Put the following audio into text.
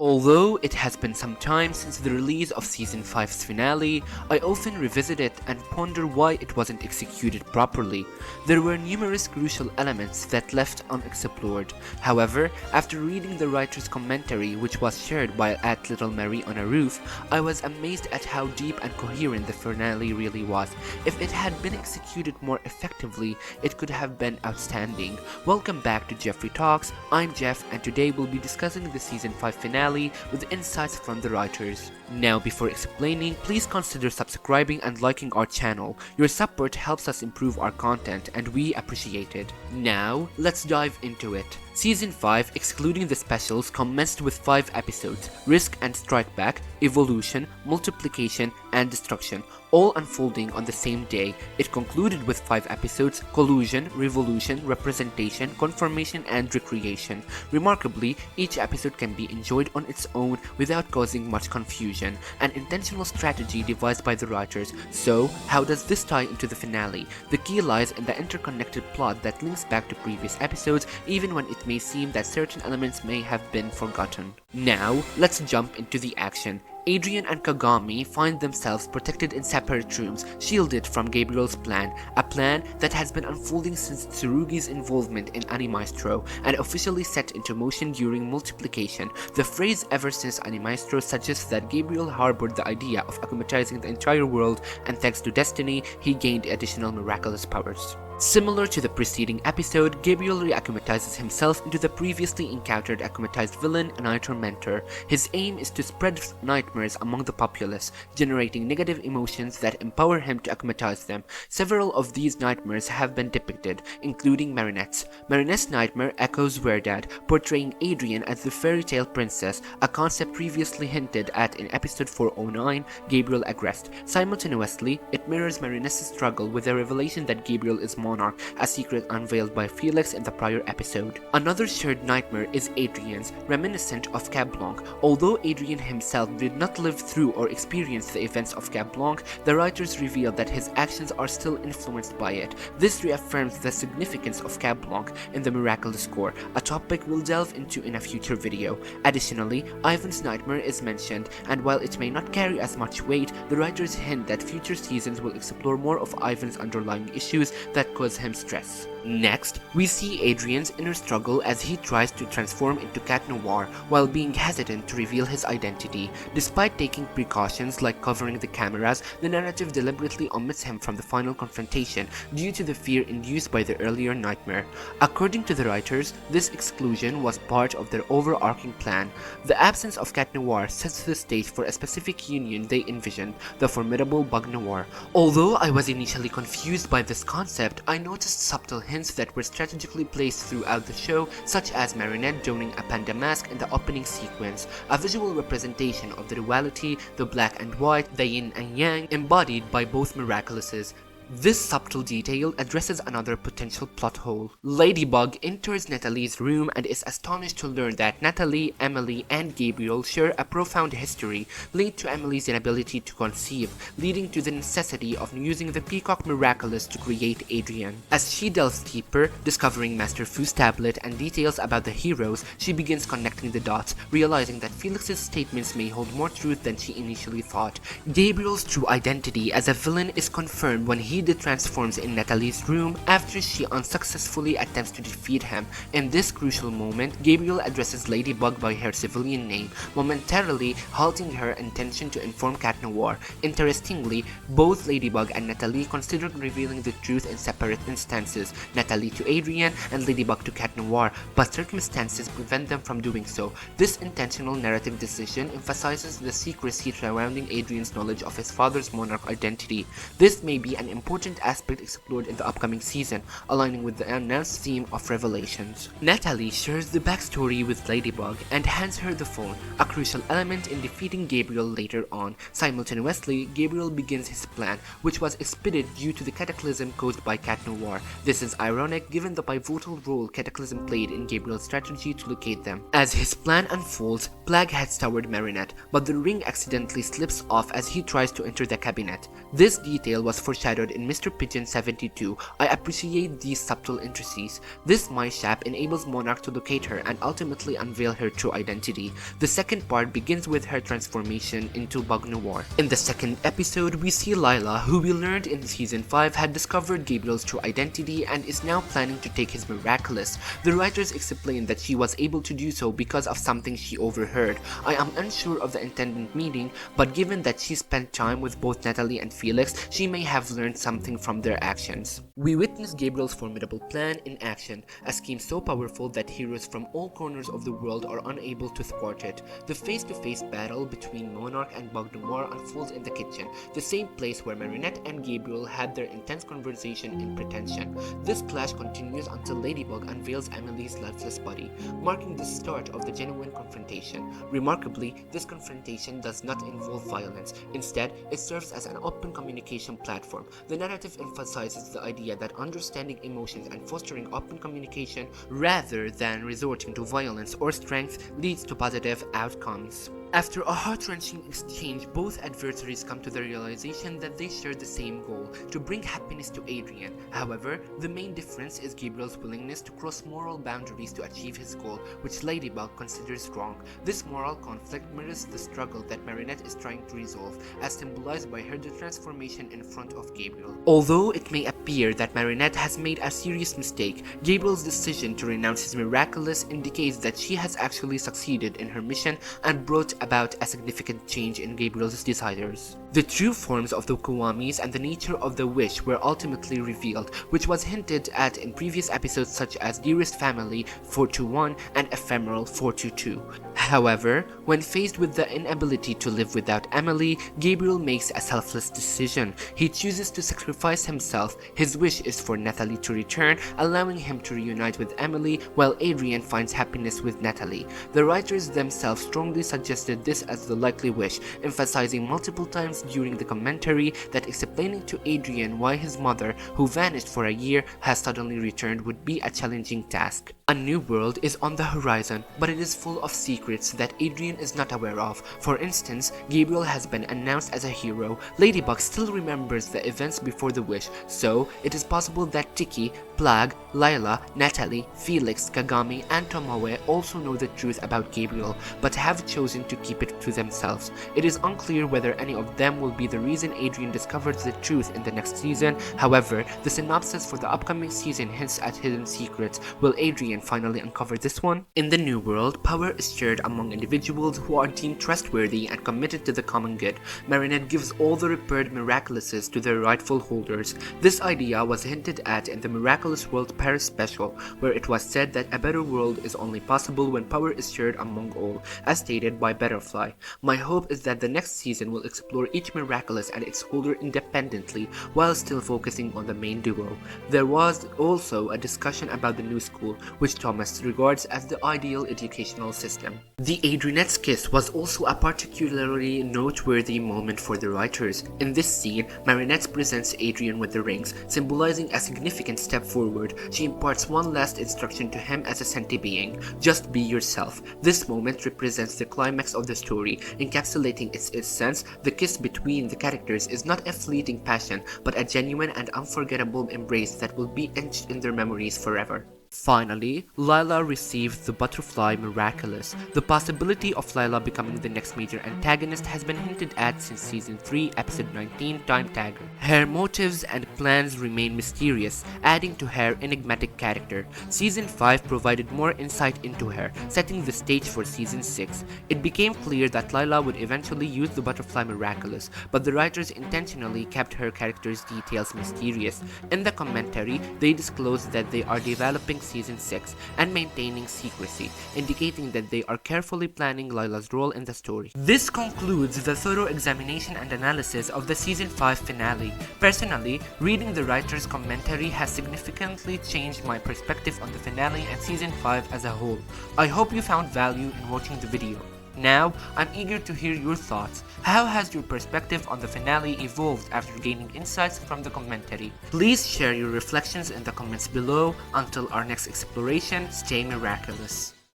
Although it has been some time since the release of Season 5's finale, I often revisit it and ponder why it wasn't executed properly. There were numerous crucial elements that left unexplored. However, after reading the writer's commentary, which was shared by Little Mary on a Roof, I was amazed at how deep and coherent the finale really was. If it had been executed more effectively, it could have been outstanding. Welcome back to Jeffrey Talks. I'm Jeff, and today we'll be discussing the Season 5 finale with insights from the writers. Now, before explaining, please consider subscribing and liking our channel. Your support helps us improve our content and we appreciate it. Now, let's dive into it. Season 5, excluding the specials, commenced with 5 episodes: Risk and Strike Back, Evolution, Multiplication, and Destruction, all unfolding on the same day. It concluded with 5 episodes: Collusion, Revolution, Representation, Confirmation, and Recreation. Remarkably, each episode can be enjoyed on its own without causing much confusion, an intentional strategy devised by the writers. So, how does this tie into the finale? The key lies in the interconnected plot that links back to previous episodes, even when it may seem that certain elements may have been forgotten. Now, let's jump into the action. Adrian and Kagami find themselves protected in separate rooms, shielded from Gabriel's plan, a plan that has been unfolding since Tsurugi's involvement in Animaestro and officially set into motion during Multiplication. The phrase "ever since Animaestro" suggests that Gabriel harbored the idea of akumatizing the entire world, and thanks to destiny, he gained additional miraculous powers. Similar to the preceding episode, Gabriel reakumatizes himself into the previously encountered akumatized villain, Night Tormentor. His aim is to spread nightmares among the populace, generating negative emotions that empower him to akumatize them. Several of these nightmares have been depicted, including Marinette's. Marinette's nightmare echoes Verdad, portraying Adrian as the fairy tale princess, a concept previously hinted at in episode 409, Gabriel Agrest. Simultaneously, it mirrors Marinette's struggle with the revelation that Gabriel is Monarch, a secret unveiled by Felix in the prior episode. Another shared nightmare is Adrian's, reminiscent of Cab Blanc. Although Adrian himself did not live through or experience the events of Cab Blanc, the writers reveal that his actions are still influenced by it. This reaffirms the significance of Cab Blanc in the Miraculous core, a topic we'll delve into in a future video. Additionally, Ivan's nightmare is mentioned, and while it may not carry as much weight, the writers hint that future seasons will explore more of Ivan's underlying issues that cause him stress. Next, we see Adrian's inner struggle as he tries to transform into Cat Noir while being hesitant to reveal his identity. Despite taking precautions like covering the cameras, the narrative deliberately omits him from the final confrontation due to the fear induced by the earlier nightmare. According to the writers, this exclusion was part of their overarching plan. The absence of Cat Noir sets the stage for a specific union they envisioned, the formidable Bug Noir. Although I was initially confused by this concept, I noticed subtle hints that were strategically placed throughout the show, such as Marinette donning a panda mask in the opening sequence, a visual representation of the duality, the black and white, the yin and yang, embodied by both Miraculouses. This subtle detail addresses another potential plot hole. Ladybug enters Natalie's room and is astonished to learn that Natalie, Emily, and Gabriel share a profound history linked to Emily's inability to conceive, leading to the necessity of using the Peacock Miraculous to create Adrian. As she delves deeper, discovering Master Fu's tablet and details about the heroes, she begins connecting the dots, realizing that Felix's statements may hold more truth than she initially thought. Gabriel's true identity as a villain is confirmed when he transforms in Natalie's room after she unsuccessfully attempts to defeat him. In this crucial moment, Gabriel addresses Ladybug by her civilian name, momentarily halting her intention to inform Cat Noir. Interestingly, both Ladybug and Natalie considered revealing the truth in separate instances, Natalie to Adrian and Ladybug to Cat Noir, but circumstances prevent them from doing so. This intentional narrative decision emphasizes the secrecy surrounding Adrian's knowledge of his father's monarch identity. This may be an important aspect explored in the upcoming season, aligning with the announced theme of revelations. Natalie shares the backstory with Ladybug and hands her the phone, a crucial element in defeating Gabriel later on. Simultaneously, Gabriel begins his plan, which was expeded due to the cataclysm caused by Cat Noir. This is ironic given the pivotal role Cataclysm played in Gabriel's strategy to locate them. As his plan unfolds, Plague heads toward Marinette, but the ring accidentally slips off as he tries to enter the cabinet. This detail was foreshadowed in Mr. Pigeon 72, I appreciate these subtle intricacies. This mishap enables Monarch to locate her and ultimately unveil her true identity. The second part begins with her transformation into Bug Noir. In the second episode, we see Lila, who we learned in Season 5 had discovered Gabriel's true identity and is now planning to take his Miraculous. The writers explain that she was able to do so because of something she overheard. I am unsure of the intended meaning, but given that she spent time with both Natalie and Felix, she may have learned something from their actions. We witness Gabriel's formidable plan in action, a scheme so powerful that heroes from all corners of the world are unable to thwart it. The face-to-face battle between Monarch and Bug Noir unfolds in the kitchen, the same place where Marinette and Gabriel had their intense conversation in pretension. This clash continues until Ladybug unveils Emily's lifeless body, marking the start of the genuine confrontation. Remarkably, this confrontation does not involve violence. Instead, it serves as an open communication platform. The narrative emphasizes the idea that understanding emotions and fostering open communication rather than resorting to violence or strength leads to positive outcomes. After a heart-wrenching exchange, both adversaries come to the realization that they share the same goal, to bring happiness to Adrien. However, the main difference is Gabriel's willingness to cross moral boundaries to achieve his goal, which Ladybug considers wrong. This moral conflict mirrors the struggle that Marinette is trying to resolve, as symbolized by her transformation in front of Gabriel. Although it may appear that Marinette has made a serious mistake, Gabriel's decision to renounce his Miraculous indicates that she has actually succeeded in her mission and brought about a significant change in Gabriel's desires. The true forms of the Kiwamis and the nature of the wish were ultimately revealed, which was hinted at in previous episodes such as Dearest Family 421 and Ephemeral 422. However, when faced with the inability to live without Emily, Gabriel makes a selfless decision. He chooses to sacrifice himself. His wish is for Natalie to return, allowing him to reunite with Emily, while Adrien finds happiness with Natalie. The writers themselves strongly suggested this as the likely wish, emphasizing multiple times during the commentary that explaining to Adrien why his mother, who vanished for a year, has suddenly returned would be a challenging task. A new world is on the horizon, but it is full of secrets that Adrien is not aware of. For instance, Gabriel has been announced as a hero. Ladybug still remembers the events before the wish, so it is possible that Tiki, Plague, Lila, Natalie, Felix, Kagami, and Tomoe also know the truth about Gabriel, but have chosen to keep it to themselves. It is unclear whether any of them will be the reason Adrien discovers the truth in the next season. However, the synopsis for the upcoming season hints at hidden secrets. Will Adrien finally uncover this one? In the new world, power is shared among individuals who are deemed trustworthy and committed to the common good. Marinette gives all the repaired Miraculouses to their rightful holders. This idea was hinted at in the Miraculous World Paris special, where it was said that a better world is only possible when power is shared among all, as stated by Butterfly. My hope is that the next season will explore each Miraculous and its holder independently, while still focusing on the main duo. There was also a discussion about the new school, which Thomas regards as the ideal educational system. The Adrienette's kiss was also a particularly noteworthy moment for the writers. In this scene, Marinette presents Adrien with the rings, symbolizing a significant step forward. She imparts one last instruction to him as a sentient being: just be yourself. This moment represents the climax of the story, encapsulating its essence. The kiss between the characters is not a fleeting passion, but a genuine and unforgettable embrace that will be etched in their memories forever. Finally, Lila received the Butterfly Miraculous. The possibility of Lila becoming the next major antagonist has been hinted at since Season 3, Episode 19, Time Tagger. Her motives and plans remain mysterious, adding to her enigmatic character. Season 5 provided more insight into her, setting the stage for Season 6. It became clear that Lila would eventually use the Butterfly Miraculous, but the writers intentionally kept her character's details mysterious. In the commentary, they disclosed that they are developing Season 6 and maintaining secrecy, indicating that they are carefully planning Lila's role in the story. This concludes the thorough examination and analysis of the Season 5 finale. Personally, reading the writer's commentary has significantly changed my perspective on the finale and Season 5 as a whole. I hope you found value in watching the video. Now, I'm eager to hear your thoughts. How has your perspective on the finale evolved after gaining insights from the commentary? Please share your reflections in the comments below. Until our next exploration, stay miraculous.